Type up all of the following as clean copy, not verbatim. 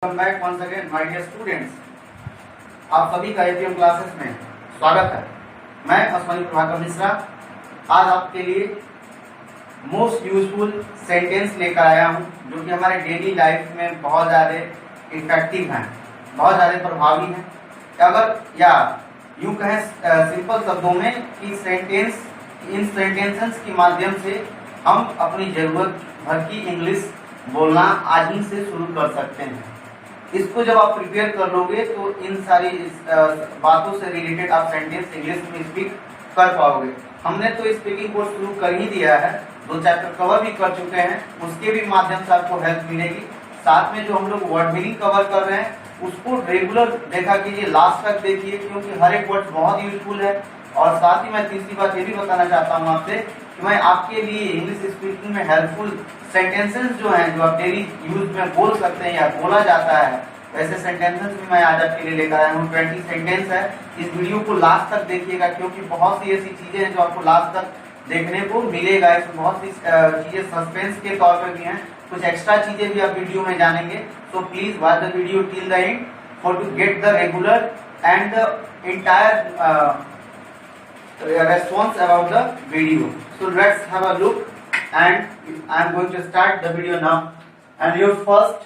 Welcome back once again my dear students. आप सभी का एपीएम क्लासेस में स्वागत है। मैं अश्विनी प्रभाकर मिश्रा आज आपके लिए मोस्ट यूजफुल सेंटेंस लेकर आया हूं जो कि हमारे डेली लाइफ में बहुत ज़्यादा इफेक्टिव हैं, बहुत ज़्यादा प्रभावी हैं। अगर या यूं कहें सिंपल शब्दों में कि इन सेंटेंसेस के माध्यम से हम अपनी ज़रूरत भर की इंग्लिश बोलना आज ही से शुरू कर सकते हैं। इसको जब आप प्रिपेयर कर लोगे तो इन सारी बातों से रिलेटेड आप सेंटेंस इंग्लिश में स्पीक कर पाओगे। हमने तो स्पीकिंग कोर्स शुरू कर ही दिया है, 2 चैप्टर कवर भी कर चुके हैं, उसके भी माध्यम से आपको हेल्प मिलेगी। साथ में जो हम लोग वर्ड मीनिंग कवर कर रहे हैं उसको रेगुलर देखा कीजिए, लास्ट तक देखिए, क्योंकि हर एक वर्ड बहुत यूजफुल है। और साथ ही मैं तीसरी बात ये भी बताना चाहता हूँ आपसे कि मैं आपके लिए इंग्लिश स्पीकिंग में हेल्पफुल सेंटेंसेस जो हैं, जो आप डेली यूज में बोल सकते हैं या बोला जाता है, वैसे सेंटेंसेस भी मैं आज आपके लिए लेकर आया हूँ। 20 सेंटेंस है। इस वीडियो को लास्ट तक देखिएगा क्योंकि बहुत सी ऐसी चीजें हैं जो आपको लास्ट तक देखने को मिलेगा। इसमें बहुत सी चीजें सस्पेंस के तौर पर भी हैं, कुछ एक्स्ट्रा चीजें भी आप वीडियो में जानेंगे। So please watch the video till the end for to get the regular and the entire response about the video. So let's have a look and I am going to start the video now. And your first,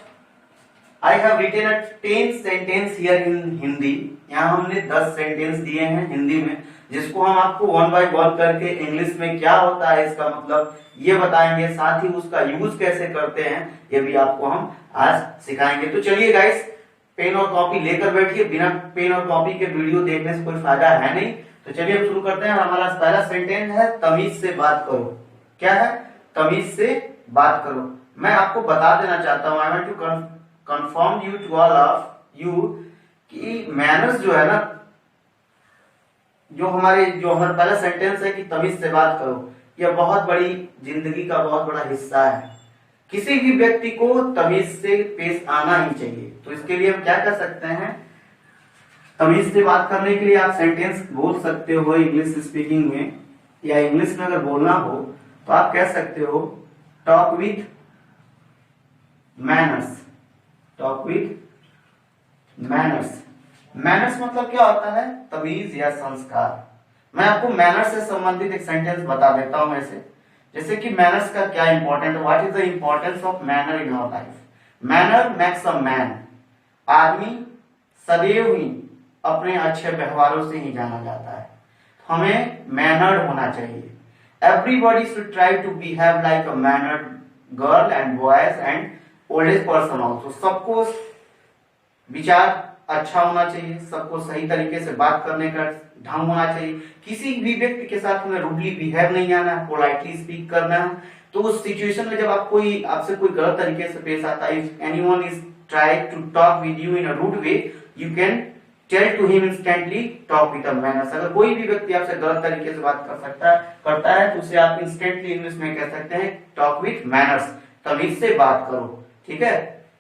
I have written a 10 sentence here in Hindi. यहाँ हमने 10 sentence दिए हैं हिंदी में, जिसको हम आपको one by one करके English में क्या होता है इसका मतलब ये बताएंगे, साथ ही उसका यूज कैसे करते हैं ये भी आपको हम आज सिखाएंगे। तो चलिए गाइस, पेन और कॉपी लेकर बैठिए। बिना पेन और कॉपी के वीडियो देखने से कोई फायदा है नहीं। तो चलिए हम शुरू करते हैं। हमारा पहला सेंटेंस है तमीज से बात करो। क्या है? तमीज से बात करो। मैं आपको बता देना चाहता हूँ, I want to confirm you to all of you कि मैनर्स जो है ना, जो हमारा पहला सेंटेंस है कि तमीज से बात करो, यह बहुत बड़ी जिंदगी का बहुत बड़ा हिस्सा है। किसी भी व्यक्ति को तमीज से पेश आना ही चाहिए। तो इसके लिए हम क्या कर सकते हैं? तमीज से बात करने के लिए आप सेंटेंस बोल सकते हो इंग्लिश स्पीकिंग में, या इंग्लिश में अगर बोलना हो तो आप कह सकते हो talk with manners. Talk with manners. Manners मतलब क्या होता है? तमीज या संस्कार। मैं आपको मैनर्स से संबंधित एक सेंटेंस बता देता हूं ऐसे, जैसे कि मैनर्स का क्या important, what is the importance of manner in our life. Manner makes a man. आदमी सदैव ही अपने अच्छे व्यवहारों से ही जाना जाता है। हमें मैनर्ड होना चाहिए। Everybody should try to behave like a mannered girl and boys and old age person also. सबको विचार अच्छा होना चाहिए, सबको सही तरीके से बात करने का ढंग होना चाहिए। किसी भी व्यक्ति के साथ हमें रूडली बिहेव नहीं आना है, पोलाइटली स्पीक करना है। तो उस सिचुएशन में जब आपसे कोई गलत तरीके से पेश आता है, if anyone is try to talk with you in a rude way, you can tell to him instantly talk with a manners. अगर कोई भी व्यक्ति आपसे गलत तरीके से बात करता है तो उसे आप इंस्टेंटली इंग्लिश में कह सकते हैं टॉक विद मैनर्स। तमीज से बात करो। ठीक है,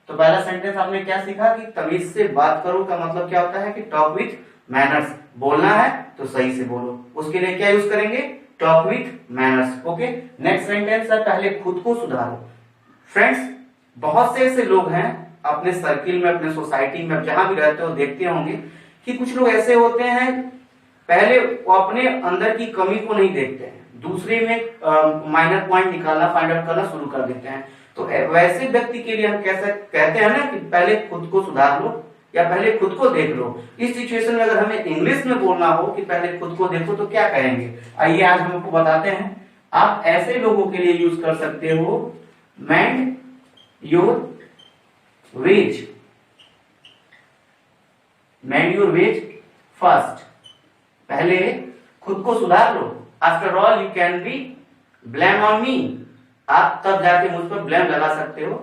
तो पहला सेंटेंस आपने क्या सीखा कि तमीज से बात करो का मतलब क्या होता है कि टॉक विथ मैनर्स। बोलना है तो सही से बोलो, उसके लिए क्या यूज करेंगे? Talk with manners. Okay, next sentence है पहले खुद को सुधारो। फ्रेंड्स, बहुत से ऐसे लोग हैं अपने सर्किल में, अपने सोसाइटी में, जहां भी रहते हो देखते होंगे कि कुछ लोग ऐसे होते हैं, पहले वो अपने अंदर की कमी को नहीं देखते हैं, दूसरे में माइनर पॉइंट निकालना, फाइंड आउट करना शुरू कर देते हैं। तो वैसे व्यक्ति के लिए हम कैसे कहते हैं ना कि पहले खुद को सुधार लो या पहले खुद को देख लो। इस सिचुएशन में अगर हमें इंग्लिश में बोलना हो कि पहले खुद को देखो तो क्या कहेंगे, आइए आज हम आपको बताते हैं। आप ऐसे लोगों के लिए यूज कर सकते हो mind your ways. Mind your ways first. पहले खुद को सुधार लो। After all you can be blame on me. आप तब जाके मुझ पर ब्लेम लगा सकते हो।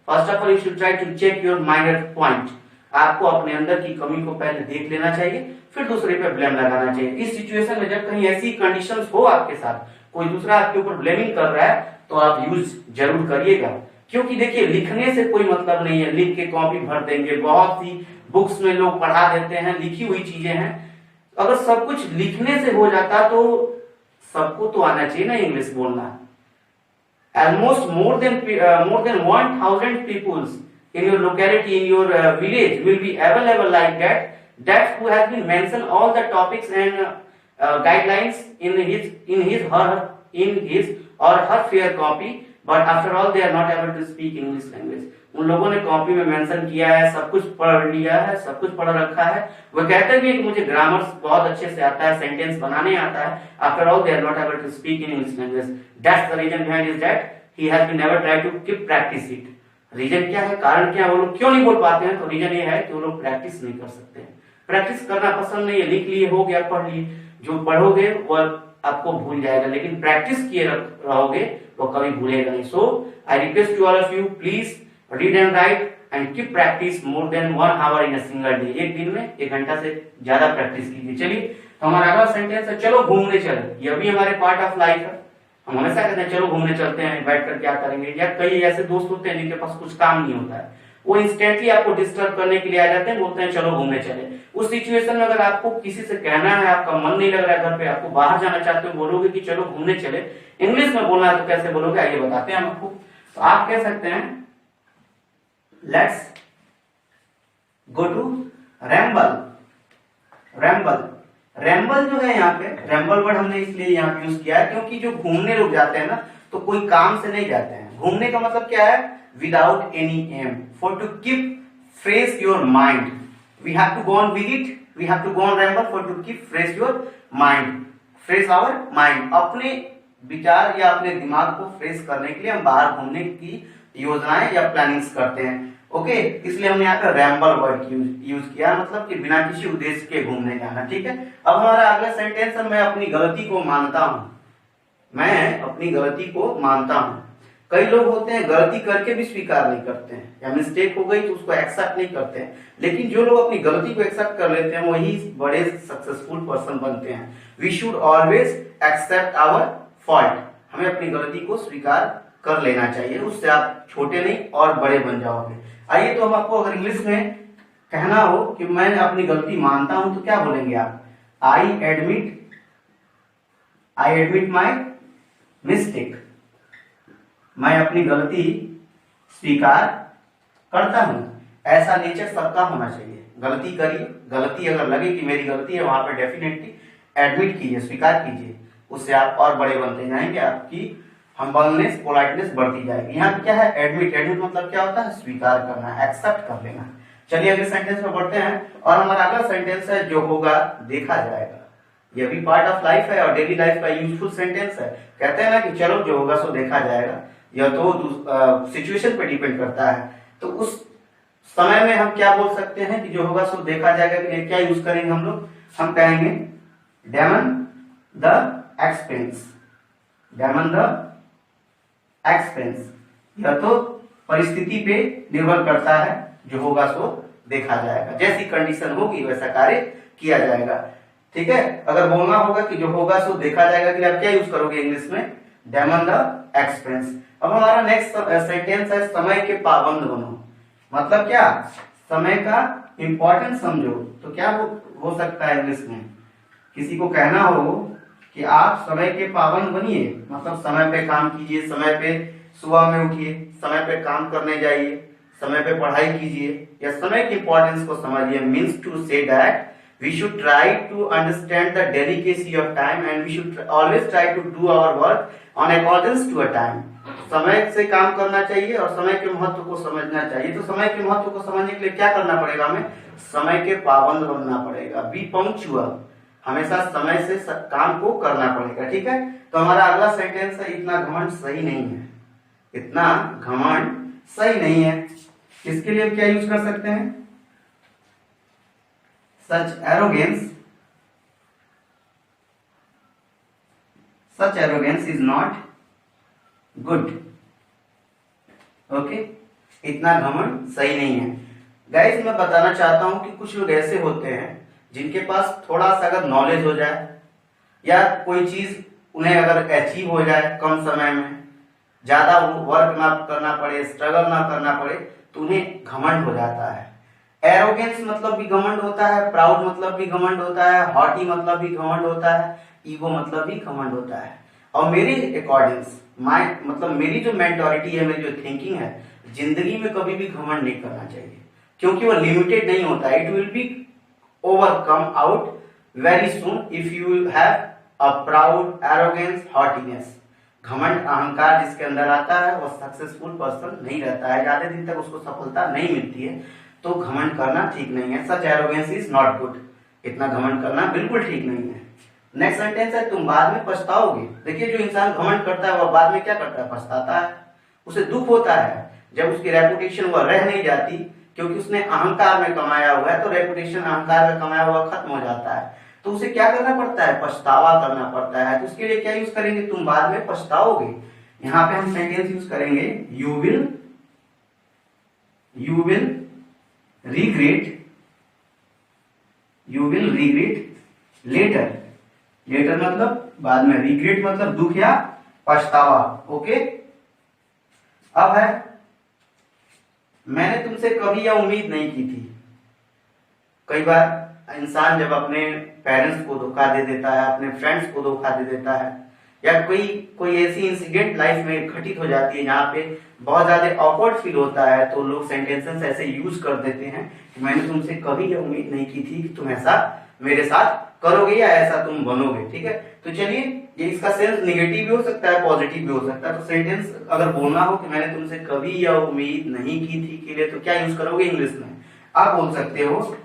First of all you should try to check your minor point. आपको अपने अंदर की कमी को पहले देख लेना चाहिए, फिर दूसरे पे ब्लेम लगाना चाहिए। इस सिचुएशन में जब कहीं ऐसी कंडीशंस हो आपके साथ, कोई दूसरा आपके ऊपर ब्लेमिंग कर रहा है, तो आप यूज जरूर करिएगा। क्योंकि देखिए, लिखने से कोई मतलब नहीं है, लिख के कॉपी भर देंगे। बहुत सी बुक्स में लोग पढ़ा देते हैं, लिखी हुई चीजें हैं। अगर सब कुछ लिखने से हो जाता तो सबको तो आना चाहिए ना इंग्लिश बोलना। Almost more than 1000 people in your locality, in your village will be available like that who has been mentioned all the topics and guidelines in his or her fair copy, but after all they are not able to speak English language. उन लोगों ने copy में mention किया है, सब कुछ पढ़ लिया है, सब कुछ पढ़ रखा है, वो कहते भी कि मुझे ग्रामर बहुत अच्छे से आता है, सेंटेंस बनाने आता है, after all they are not able to speak in English language. That's the reason behind is that he has been never tried to keep practice it. Reason क्या है, कारण क्या है, वो लोग क्यों नहीं बोल पाते हैं? तो रीजन ये है कि वो लोग प्रैक्टिस नहीं कर सकते हैं. प्रैक्टिस करना पसंद नहीं है. लिख लिए, हो गया, पढ़ लिए, जो पढ़ोगे वो आपको भूल जाएगा, लेकिन प्रैक्टिस किए रहोगे वो कभी भूलेगा नहीं. So I request to all of you, please read and write and keep practice more than 1 hour in a single day. एक दिन में 1 घंटा से ज्यादा प्रैक्टिस कीजिए. चलिए, तो हमारा अगला सेंटेंस है चलो घूमने चले. ये भी हमारे पार्ट ऑफ लाइफ है. हम हमेशा कहते हैं चलो घूमने चलते हैं, बैठ कर क्या करेंगे. या कई ऐसे दोस्त होते हैं जिनके पास कुछ काम नहीं होता है, वो इंस्टेंटली आपको डिस्टर्ब करने के लिए आ जाते हैं, बोलते हैं चलो घूमने चले. उस सिचुएशन में अगर आपको किसी से कहना है, आपका मन नहीं लग रहा है घर पे, आपको बाहर जाना चाहते हो, बोलोगे कि चलो घूमने चले, इंग्लिश में बोलना है तो कैसे बोलोगे, आइए बताते हैं हम आपको. तो आप कह सकते हैं let's go to ramble. Ramble, ramble जो है यहाँ पे, रैम्बल वर्ड हमने इसलिए यहाँ पे यूज किया है क्योंकि जो घूमने लोग जाते हैं ना, तो कोई काम से नहीं जाते हैं. घूमने का मतलब क्या है, without any aim, for to keep fresh your mind. We have to go on visit, we have to go on ramble for to keep fresh your mind, fresh our mind. अपने विचार या अपने दिमाग को फ्रेश करने के लिए हम बाहर घूमने की योजनाएं या प्लानिंग्स करते हैं. ओके, इसलिए हमने यहाँ पे रैम्बल वर्ड यूज किया, मतलब कि बिना किसी उद्देश्य के घूमने जाना. ठीक है, अब हमारा अगला सेंटेंस है मैं अपनी गलती को मानता हूं. मैं अपनी गलती को मानता हूं. कई लोग होते हैं गलती करके भी स्वीकार नहीं करते हैं, या मिस्टेक हो गई तो उसको एक्सेप्ट नहीं करते हैं, लेकिन जो लोग अपनी गलती को एक्सेप्ट कर लेते हैं वही बड़े सक्सेसफुल पर्सन बनते हैं. We should always accept our fault. हमें अपनी गलती को स्वीकार कर लेना चाहिए, उससे आप छोटे नहीं और बड़े बन जाओगे. आइए, तो हम आपको अगर इंग्लिश में कहना हो कि मैं अपनी गलती मानता हूं तो क्या बोलेंगे आप? I admit my mistake. मैं अपनी गलती स्वीकार करता हूं. ऐसा नेचर सबका होना चाहिए. गलती करिए, गलती अगर लगे कि मेरी गलती है, वहां पर डेफिनेटली एडमिट कीजिए, स्वीकार कीजिए, उससे आप और बड़े बनते जाएंगे, आपकी हम्बलनेस, पोलाइटनेस बढ़ती जाएगी. यहाँ पे क्या है, एडमिट. एडमिट मतलब क्या होता है, स्वीकार करना, एक्सेप्ट कर लेना. चलिए अगले सेंटेंस में बढ़ते हैं, और हमारा अगला सेंटेंस है जो होगा देखा जाएगा. ये भी पार्ट ऑफ लाइफ है और डेली लाइफ का यूजफुल सेंटेंस है. कहते हैं ना कि चलो जो होगा सो देखा जाएगा. यह तो सिचुएशन पे डिपेंड करता है. तो उस समय में हम क्या बोल सकते हैं कि जो होगा सो देखा जाएगा के लिए क्या यूज करेंगे हम लोग? हम कहेंगे damn the expense. Damn the expense. यह तो परिस्थिति पे निर्भर करता है, जो होगा सो देखा जाएगा. जैसी कंडीशन होगी वैसा कार्य किया जाएगा. ठीक है, अगर बोलना होगा कि जो होगा सो देखा जाएगा के लिए आप क्या यूज करोगे इंग्लिश में? Damn the expense. अब हमारा नेक्स्ट सेंटेंस है समय के पाबंद बनो. मतलब क्या, समय का इंपॉर्टेंस समझो. तो क्या हो सकता है इंग्लिश में? किसी को कहना हो कि आप समय के पाबंद बनिए, मतलब समय पे काम कीजिए, समय पे सुबह में उठिए, समय पे काम करने जाइए, समय पे पढ़ाई कीजिए, या समय की इंपॉर्टेंस को समझिए. Means to say that we should try to understand the delicacy of time and we should always try to do our work on accordance to a time. समय से काम करना चाहिए और समय के महत्व को समझना चाहिए. तो समय के महत्व को समझने के लिए क्या करना पड़ेगा हमें? समय के पाबंद बनना पड़ेगा. B punctual. हमेशा समय से काम को करना पड़ेगा. ठीक है, तो हमारा अगला सेंटेंस है इतना घमंड सही नहीं है. इतना घमंड सही नहीं है. इसके लिए क्या यूज कर सकते हैं? such arrogance is not good. Okay, इतना घमंड सही नहीं है. गाइस, मैं बताना चाहता हूं कि कुछ लोग ऐसे होते हैं जिनके पास थोड़ा सा अगर नॉलेज हो जाए या कोई चीज उन्हें अगर अचीव हो जाए कम समय में, ज्यादा वर्क ना करना पड़े, स्ट्रगल ना करना पड़े, तो उन्हें घमंड हो जाता है. एरोगेंस मतलब भी घमंड होता है, प्राउड मतलब भी घमंड होता है, हॉटी मतलब भी घमंड होता है, ईगो मतलब भी घमंड होता है. और मेरी अकॉर्डिंग मतलब मेरी जो मेंटोरिटी है, मेरी जो थिंकिंग है, जिंदगी में कभी भी घमंड नहीं करना चाहिए, क्योंकि वो लिमिटेड नहीं होता है। It will be overcome out very soon if you will have a proud arrogance haughtiness. घमंड अहंकार जिसके अंदर आता है वो सक्सेसफुल पर्सन नहीं रहता है, ज्यादा दिन तक उसको सफलता नहीं मिलती है। तो घमंड करना ठीक नहीं है। सच एरोगेंस इज नॉट गुड। इतना घमंड करना बिल्कुल ठीक नहीं है। नेक्स्ट सेंटेंस है तुम बाद में पछताओगे। देखिए जो इंसान घमंड करता है वह बाद में क्या करता है, पछताता है, उसे दुख होता है जब उसकी रेपुटेशन वह रह नहीं जाती, क्योंकि उसने अहंकार में कमाया हुआ है। तो रेपुटेशन अहंकार में कमाया हुआ खत्म हो जाता है, तो उसे क्या करना पड़ता है, पछतावा करना पड़ता है। तो उसके लिए क्या यूज करेंगे, तुम बाद में पछताओगे। यहाँ पे हम सेंटेंस यूज करेंगे you will regret later. Later मतलब बाद में, रिग्रेट मतलब दुख या पछतावा। ओके, अब है मैंने तुमसे कभी यह उम्मीद नहीं की थी। कई बार इंसान जब अपने पेरेंट्स को धोखा दे देता है, अपने फ्रेंड्स को धोखा दे देता है, या कोई ऐसी इंसिडेंट लाइफ में घटित हो जाती है जहाँ पे बहुत ज्यादा ऑकवर्ड फील होता है, तो लोग सेंटेंसेस ऐसे यूज कर देते हैं कि मैंने तुमसे कभी यह उम्मीद नहीं की थी कि तुम ऐसा मेरे साथ करोगे या ऐसा तुम बनोगे। ठीक है, तो चलिए ये इसका सेंस नेगेटिव भी हो सकता है, पॉजिटिव भी हो सकता है। तो सेंटेंस अगर बोलना हो कि मैंने तुमसे कभी यह उम्मीद नहीं की थी के लिए, तो क्या यूज करोगे इंग्लिश में, आप बोल सकते हो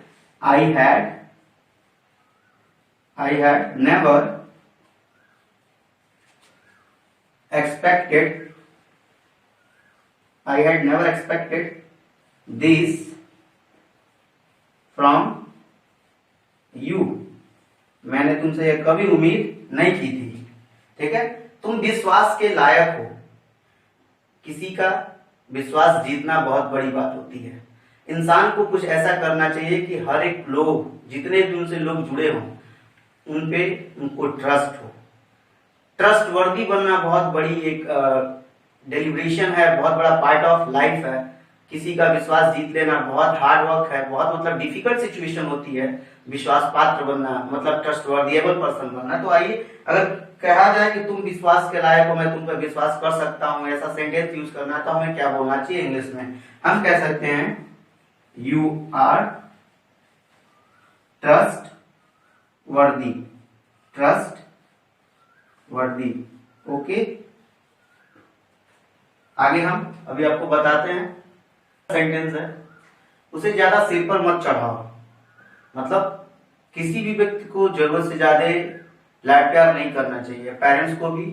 I had never expected this from you। मैंने तुमसे यह कभी उम्मीद नहीं की थी। ठीक है, तुम विश्वास के लायक हो। किसी का विश्वास जीतना बहुत बड़ी बात होती है। इंसान को कुछ ऐसा करना चाहिए कि हर एक लोग, जितने भी उनसे लोग जुड़े हों, उन पे उनको ट्रस्ट हो। ट्रस्ट वर्दी बनना बहुत बड़ी एक डेलिब्रेशन है, बहुत बड़ा पार्ट ऑफ लाइफ है। किसी का विश्वास जीत लेना बहुत हार्ड वर्क है, बहुत मतलब डिफिकल्ट सिचुएशन होती है विश्वास पात्र बनना, मतलब ट्रस्ट वर्दिएबल पर्सन बनना। तो आइए, अगर कहा जाए कि तुम विश्वास के लायक हो, मैं तुम पर विश्वास कर सकता हूं, ऐसा सेंटेंस यूज करना है, तो हमें क्या बोलना चाहिए इंग्लिश में, हम कह सकते हैं यू आर ट्रस्ट वर्दी। ओके, आगे हम अभी आपको बताते हैं सेंटेंस है, उसे ज्यादा सिर पर मत चढ़ाओ। मतलब किसी भी व्यक्ति को जरूरत से ज्यादा लाड प्यार नहीं करना चाहिए। पेरेंट्स को भी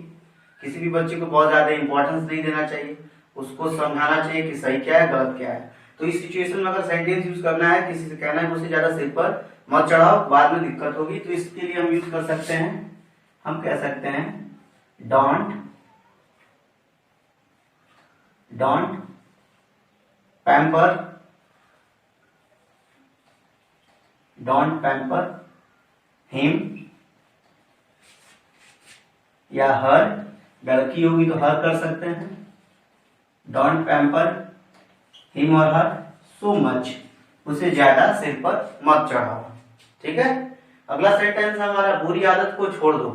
किसी भी बच्चे को बहुत ज्यादा इंपॉर्टेंस नहीं देना चाहिए, उसको समझाना चाहिए कि सही क्या है गलत क्या है। तो इस सिचुएशन में अगर सेंटेंस यूज करना है, किसी से कहना है उसे ज्यादा सिर पर मत चढ़ाओ, बाद में दिक्कत होगी, तो इसके लिए हम यूज कर सकते हैं, हम कह सकते हैं डोंट पैम्पर हिम, या हर, लड़की होगी तो हर कर सकते हैं, डोंट पैम्पर हिम और हर सो मच, उसे ज्यादा सिर पर मत चढ़ाओ। ठीक है, अगला सेंटेंस हमारा बुरी आदत को छोड़ दो।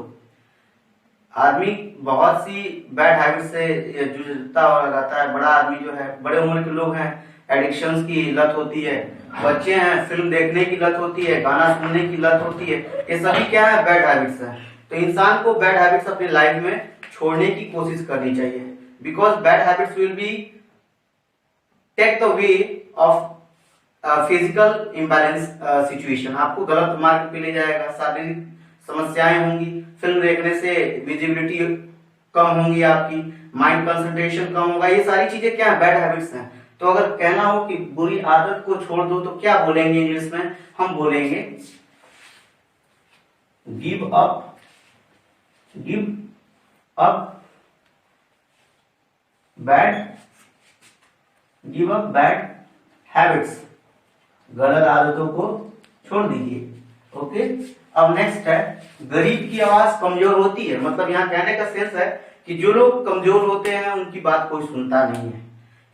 आदमी बहुत सी बैड हैबिट से जूझता रहता है। बड़ा आदमी जो है, बड़े उम्र के लोग हैं, एडिक्शंस की लत होती है, बच्चे हैं फिल्म देखने की लत होती है, गाना सुनने की लत होती है, ये सभी क्या है, बैड हैबिट्स है। तो इंसान को बैड हैबिट्स अपनी लाइफ में छोड़ने की कोशिश करनी चाहिए, because bad habits will be take the way of physical imbalance situation. आपको गलत मार्ग पे ले जाएगा, शारीरिक समस्याएं होंगी, फिल्म देखने से विजिबिलिटी कम होंगी, आपकी माइंड कंसंट्रेशन कम होगा, ये सारी चीजें क्या है, बैड हैबिट्स हैं। तो अगर कहना हो कि बुरी आदत को छोड़ दो, तो क्या बोलेंगे इंग्लिश में, हम बोलेंगे गिव अप बैड हैबिट्स, गलत आदतों को छोड़ दीजिए। ओके, अब नेक्स्ट है गरीब की आवाज कमजोर होती है। मतलब यहाँ कहने का सेंस है कि जो लोग कमजोर होते हैं उनकी बात कोई सुनता नहीं है,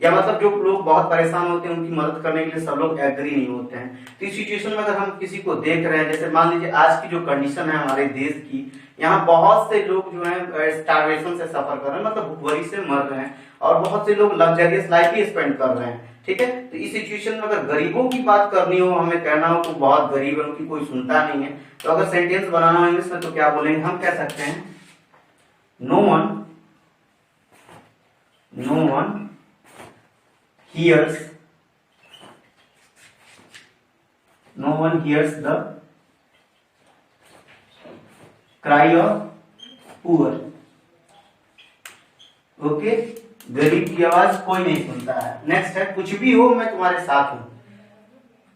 या मतलब जो लोग बहुत परेशान होते हैं उनकी मदद करने के लिए सब लोग एग्री नहीं होते हैं। तो इस सिचुएशन में अगर हम किसी को देख रहे हैं, जैसे मान लीजिए आज की जो कंडीशन है हमारे देश की, यहाँ बहुत से लोग जो है स्टारवेशन से सफर कर रहे हैं, मतलब भुखमरी से मर रहे हैं, और बहुत से लोग लग्जरियस लाइफ ही स्पेंड कर रहे हैं, ठीक है। तो इस सिचुएशन में अगर गरीबों की बात करनी हो, हमें कहना हो कि बहुत गरीब है, उनकी कोई सुनता नहीं है, तो अगर सेंटेंस बनाना हो इंग्लिश में तो क्या बोलेंगे, हम कह सकते हैं no one hears the cry of poor। Okay, गरीब की आवाज कोई नहीं सुनता है। नेक्स्ट है कुछ भी हो मैं तुम्हारे साथ हूं।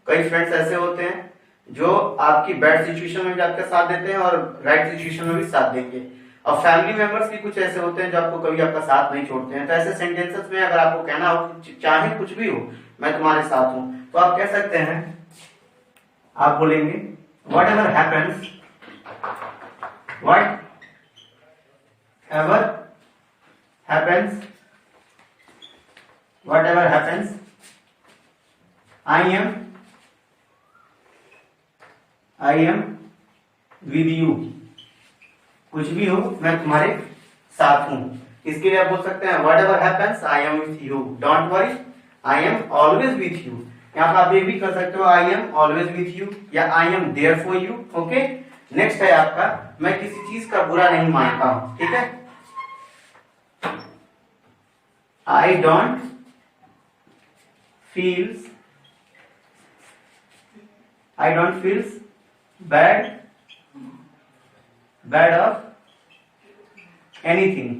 कई फ्रेंड्स ऐसे होते हैं जो आपकी बैड सिचुएशन में भी आपका साथ देते हैं और राइट सिचुएशन में भी साथ देंगे, और फैमिली मेंबर्स भी कुछ ऐसे होते हैं जो आपको कभी आपका साथ नहीं छोड़ते हैं। तो ऐसे सेंटेंसेस में अगर आपको कहना हो चाहे कुछ भी हो मैं तुम्हारे साथ हूं, तो आप कह सकते हैं, आप बोलेंगे whatever happens I am with you। कुछ भी हो मैं तुम्हारे साथ हूं। इसके लिए आप बोल सकते हैं whatever happens I am with you, don't worry I am always with you। यहाँ पर आप ये भी कर सकते हो I am always with you या I am there for you। Okay, next है आपका मैं किसी चीज का बुरा नहीं मानता हूं, ठीक है। I don't feels bad of anything।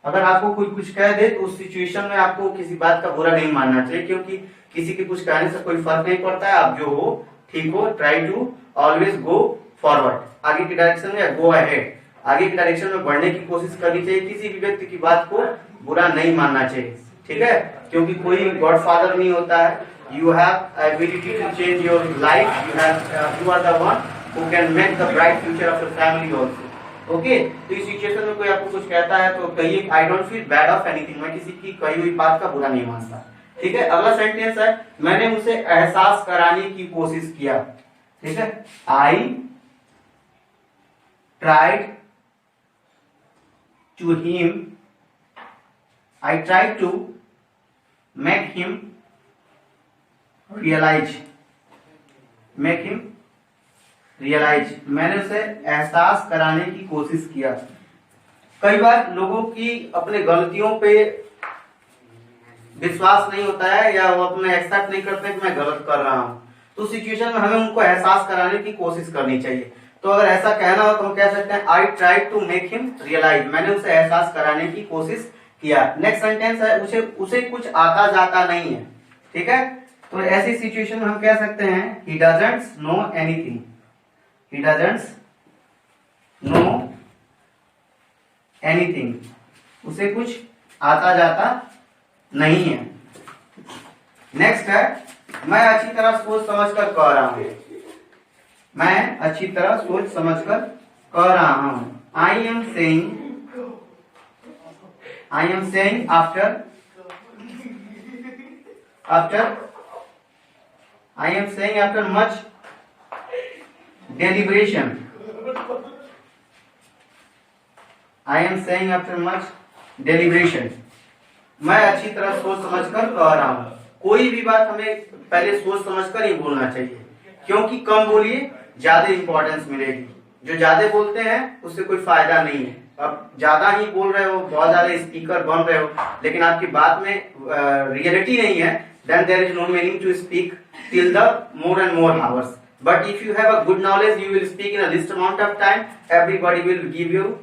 अगर आपको कोई कुछ कह दे तो उस सिचुएशन में आपको किसी बात का बुरा नहीं मानना चाहिए, क्योंकि किसी के कुछ कहने से कोई फर्क नहीं पड़ता है। आप जो हो ठीक हो, try to always go forward, आगे की डायरेक्शन में, या गो अहेड, आगे की डायरेक्शन में बढ़ने की कोशिश करनी चाहिए। किसी भी व्यक्ति की बात को बुरा नहीं मानना चाहिए, ठीक है, क्योंकि कोई गॉडफादर नहीं होता है। You have ability to change your life, you are the one who can make the bright future of your family also. Okay, तो इस सिचुएशन में कोई आपको कुछ कहता है तो कहिए I don't feel bad of anything, मैं किसी की कही हुई बात का बुरा नहीं मानता, ठीक है। अगला सेंटेंस है मैंने उसे एहसास कराने की कोशिश किया, ठीक है। I tried to make him realise, मैंने उसे एहसास कराने की कोशिश किया। कई बार लोगों की अपने गलतियों पे विश्वास नहीं होता है या वो अपने एक्सेप्ट नहीं करते कि मैं गलत कर रहा हूं, तो सिचुएशन में हमें उनको एहसास कराने की कोशिश करनी चाहिए। तो अगर ऐसा कहना हो तो हम कह सकते हैं I tried to make him realise, मैंने उसे एहसास कराने की कोशिश किया। नेक्स्ट सेंटेंस है उसे कुछ आता जाता नहीं है, ठीक है। तो ऐसी सिचुएशन में हम कह सकते हैं he doesn't know anything, उसे कुछ आता जाता नहीं है। नेक्स्ट है मैं अच्छी तरह सोच समझकर कह रहा हूं, मैं अच्छी तरह सोच समझकर कह रहा हूं। I am saying after much deliberation, मैं अच्छी तरह सोच समझकर कह रहा हूं। कोई भी बात हमें पहले सोच समझकर ही बोलना चाहिए, क्योंकि कम बोलिए ज्यादा इंपॉर्टेंस मिलेगी। जो ज्यादा बोलते हैं उससे कोई फायदा नहीं है। अब ज्यादा ही बोल रहे हो, बहुत ज्यादा स्पीकर बन रहे हो, लेकिन आपकी बात में रियलिटी नहीं है, then there is no meaning to speak till the more and more hours. But if you have a good knowledge, you will speak in a least amount of time. Everybody will give you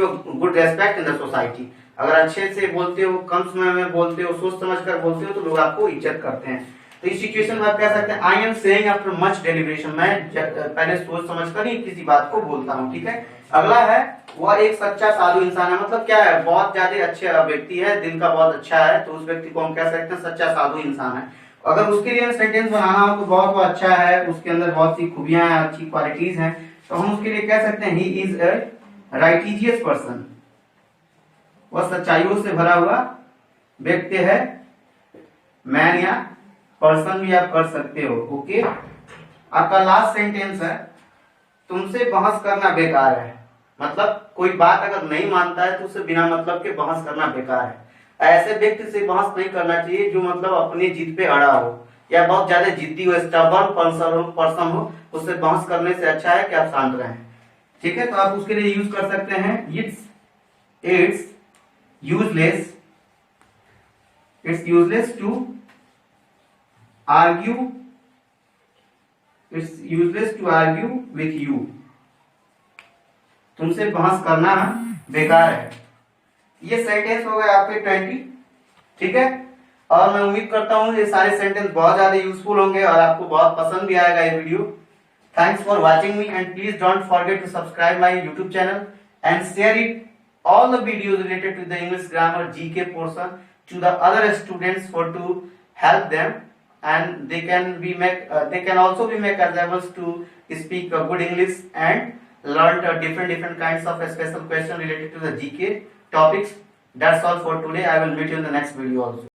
a good respect in the society. अगर अच्छे से बोलते हो, कम समय में बोलते हो, सोच समझ कर बोलते हो, तो लोग आपको इज्जत करते हैं। तो इस सिचुएशन में आप कह सकते हैं I am saying after much deliberation, मैं पहले सोच समझ कर ही किसी बात को बोलता हूँ, ठीक है। अगला है वह एक सच्चा साधु इंसान है, मतलब क्या है, बहुत ज्यादा अच्छा व्यक्ति है, दिल का बहुत अच्छा है, तो उस व्यक्ति को हम कह सकते हैं सच्चा साधु इंसान है। अगर उसके लिए सेंटेंस बनाना हो तो बहुत वो अच्छा है, उसके अंदर बहुत सी खूबियां हैं, अच्छी क्वालिटीज हैं, तो हम उसके लिए कह सकते हैं ही इज अ राइटिजियस पर्सन, वह सच्चाइयों से भरा हुआ व्यक्ति है। मैन या पर्सन भी आप कर सकते हो, ओके। आपका लास्ट सेंटेंस है तुमसे बहस करना बेकार है। मतलब कोई बात अगर नहीं मानता है तो उससे बिना मतलब के बहस करना बेकार है। ऐसे व्यक्ति से बहस नहीं करना चाहिए जो मतलब अपनी जिद पे अड़ा हो या बहुत ज्यादा जिद्दी हो, स्टबर्न पर्सन हो। उससे बहस करने से अच्छा है कि आप शांत रहें। ठीक है, तो आप उसके लिए यूज कर सकते हैं it's useless to argue with you. तुमसे बहस करना बेकार है। ये सेंटेंस हो गए आपके 20। ठीक है, और मैं उम्मीद करता हूं ये सारे सेंटेंस बहुत ज्यादा यूजफुल होंगे और आपको बहुत पसंद भी आएगा ये video. Thanks for watching me and please don't forget to subscribe my YouTube channel and share it all the videos related to the English grammar GK portion to the other students for to help them, and they can also be make examples to speak good English and learn different kinds of special question related to the GK topics. That's all for today. I will meet you in the next video also.